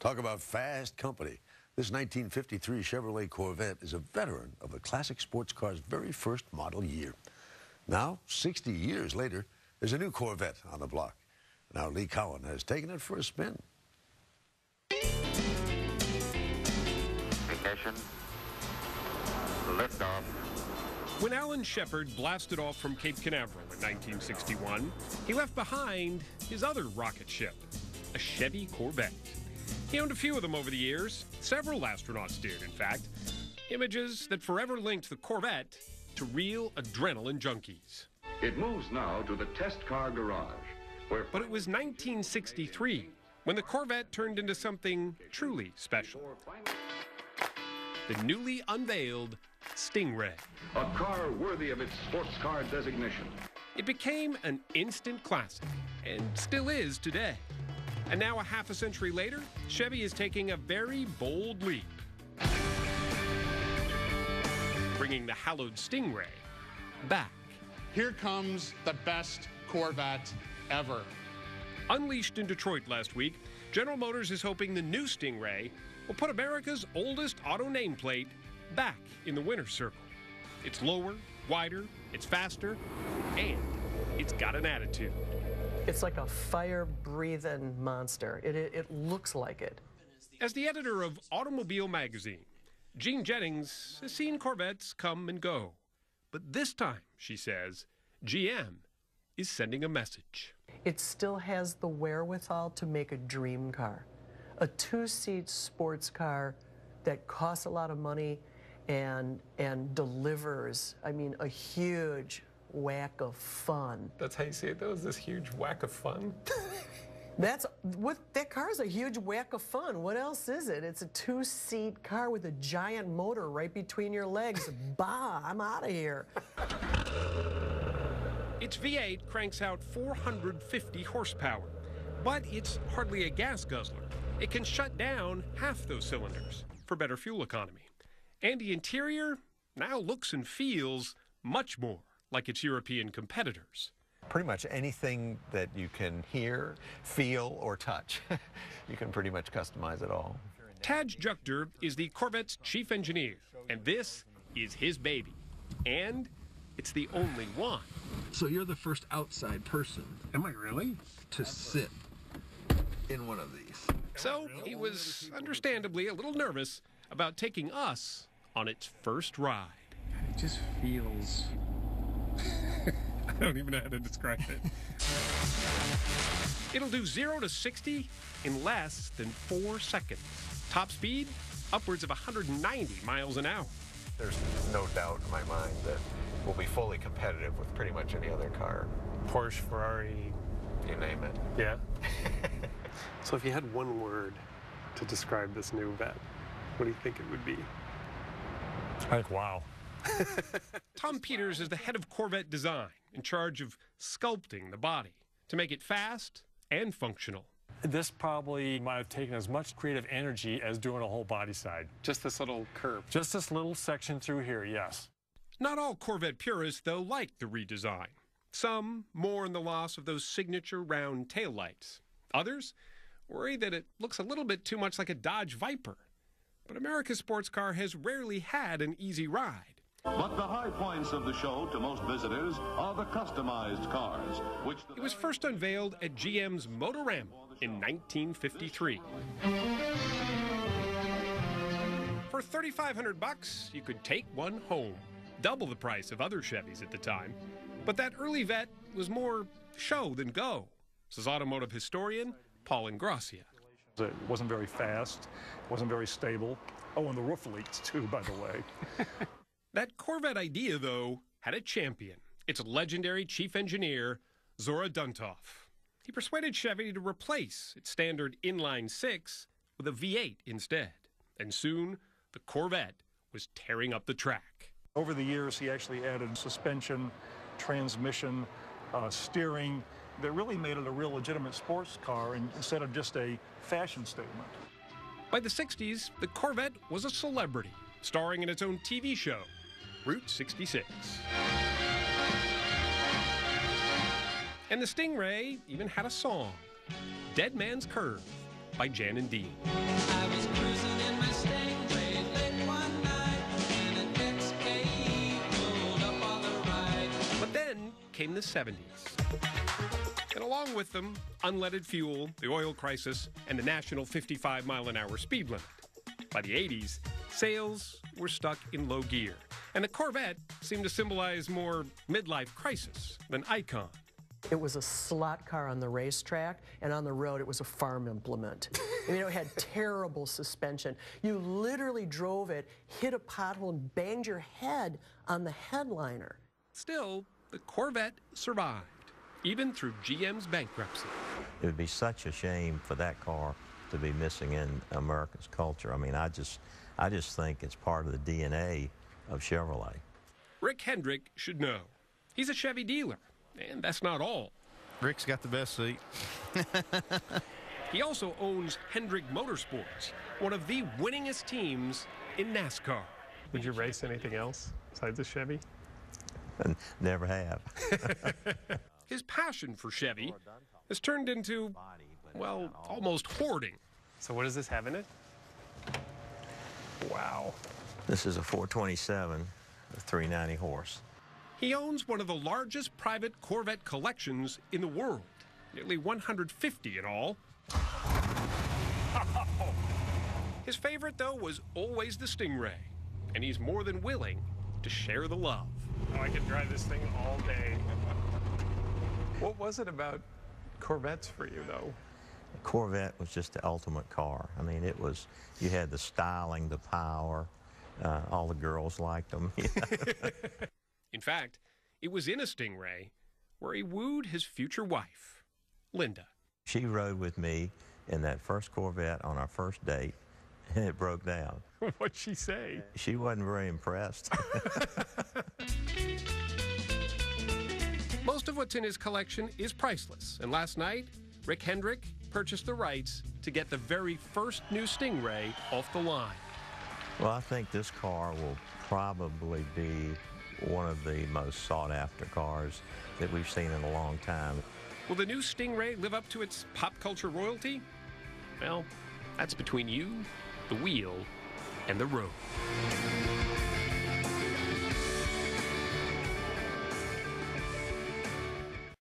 Talk about fast company. This 1953 Chevrolet Corvette is a veteran of the classic sports car's very first model year. Now, 60 years later, there's a new Corvette on the block. Now Lee Cowan has taken it for a spin. Ignition. Liftoff. When Alan Shepard blasted off from Cape Canaveral in 1961, he left behind his other rocket ship, a Chevy Corvette. He owned a few of them over the years. Several astronauts did, in fact. Images that forever linked the Corvette to real adrenaline junkies. It moves now to the test car garage, where... But it was 1963 when the Corvette turned into something truly special. The newly unveiled Stingray. A car worthy of its sports car designation. It became an instant classic, and still is today. And now, a half a century later, Chevy is taking a very bold leap, bringing the hallowed Stingray back. Here comes the best Corvette ever. Unleashed in Detroit last week, General Motors is hoping the new Stingray will put America's oldest auto nameplate back in the winner's circle. It's lower, wider, it's faster, and it's got an attitude. It's like a fire-breathing monster. It looks like it. As the editor of Automobile Magazine, Jean Jennings has seen Corvettes come and go. But this time, she says, GM is sending a message. It still has the wherewithal to make a dream car. A two-seat sports car that costs a lot of money and delivers, I mean, a huge whack of fun. That's how you say it, though? Is this huge whack of fun? That car is a huge whack of fun. What else is it? It's a two-seat car with a giant motor right between your legs. Bah, I'm out of here. Its V8 cranks out 450 horsepower, but it's hardly a gas guzzler. It can shut down half those cylinders for better fuel economy. And the interior now looks and feels much more like its European competitors. Pretty much anything that you can hear, feel, or touch, you can pretty much customize it all. Taj Jukter is the Corvette's chief engineer, and this is his baby. And it's the only one. So you're the first outside person, am I really, to sit in one of these? So he was understandably a little nervous about taking us on its first ride. It just feels... I don't even know how to describe it. It'll do 0 to 60 in less than 4 seconds. Top speed, upwards of 190 miles an hour. There's no doubt in my mind that we'll be fully competitive with pretty much any other car. Porsche, Ferrari, you name it. Yeah. So if you had one word to describe this new Vette, what do you think it would be? I think wow. Tom Peters is the head of Corvette design, in charge of sculpting the body to make it fast and functional. This probably might have taken as much creative energy as doing a whole body side. Just this little curve. Just this little section through here, yes. Not all Corvette purists, though, like the redesign. Some mourn the loss of those signature round taillights. Others worry that it looks a little bit too much like a Dodge Viper. But America's sports car has rarely had an easy ride. But the high points of the show to most visitors are the customized cars, which... It was first unveiled at GM's Motorama in 1953. For $3,500, you could take one home, double the price of other Chevys at the time. But that early Vette was more show than go, says automotive historian Paul Ingrassia. It wasn't very fast, wasn't very stable. Oh, and the roof leaks too, by the way. That Corvette idea, though, had a champion. Its legendary chief engineer, Zora Duntov. He persuaded Chevy to replace its standard inline-6 with a V8 instead. And soon, the Corvette was tearing up the track. Over the years, he actually added suspension, transmission, steering, that really made it a real legitimate sports car instead of just a fashion statement. By the 60s, the Corvette was a celebrity, starring in its own TV show, Route 66. And the Stingray even had a song, Dead Man's Curve by Jan and Dean. cruising in my Stingray late one night, and an XKE pulled up on the right. But then came the 70s. And along with them, unleaded fuel, the oil crisis, and the national 55-mile-an-hour speed limit. By the 80s, sales were stuck in low gear, and the Corvette seemed to symbolize more midlife crisis than icon. It was a slot car on the racetrack, and on the road it was a farm implement. I mean, it had terrible suspension. You literally drove it, hit a pothole, and banged your head on the headliner. Still, the Corvette survived, even through GM's bankruptcy. It would be such a shame for that car to be missing in America's culture. I mean, I just think it's part of the DNA of Chevrolet. Rick Hendrick should know. He's a Chevy dealer, and that's not all. Rick's got the best seat. He also owns Hendrick Motorsports, one of the winningest teams in NASCAR. Would you race anything else besides a Chevy? Never have. His passion for Chevy has turned into, well, almost hoarding. So what does this have in it? Wow. This is a 427 with 390 horse. He owns one of the largest private Corvette collections in the world, nearly 150 in all. His favorite, though, was always the Stingray, and he's more than willing to share the love. Oh, I could drive this thing all day. What was it about Corvettes for you, though? The Corvette was just the ultimate car. I mean, it was, you had the styling, the power, all the girls liked them. In fact, it was in a Stingray where he wooed his future wife, Linda. She rode with me in that first Corvette on our first date, and it broke down. What'd she say? She wasn't very impressed. Most of what's in his collection is priceless, and last night, Rick Hendrick purchased the rights to get the very first new Stingray off the line. Well, I think this car will probably be one of the most sought-after cars that we've seen in a long time. Will the new Stingray live up to its pop culture royalty? Well, that's between you, the wheel, and the road.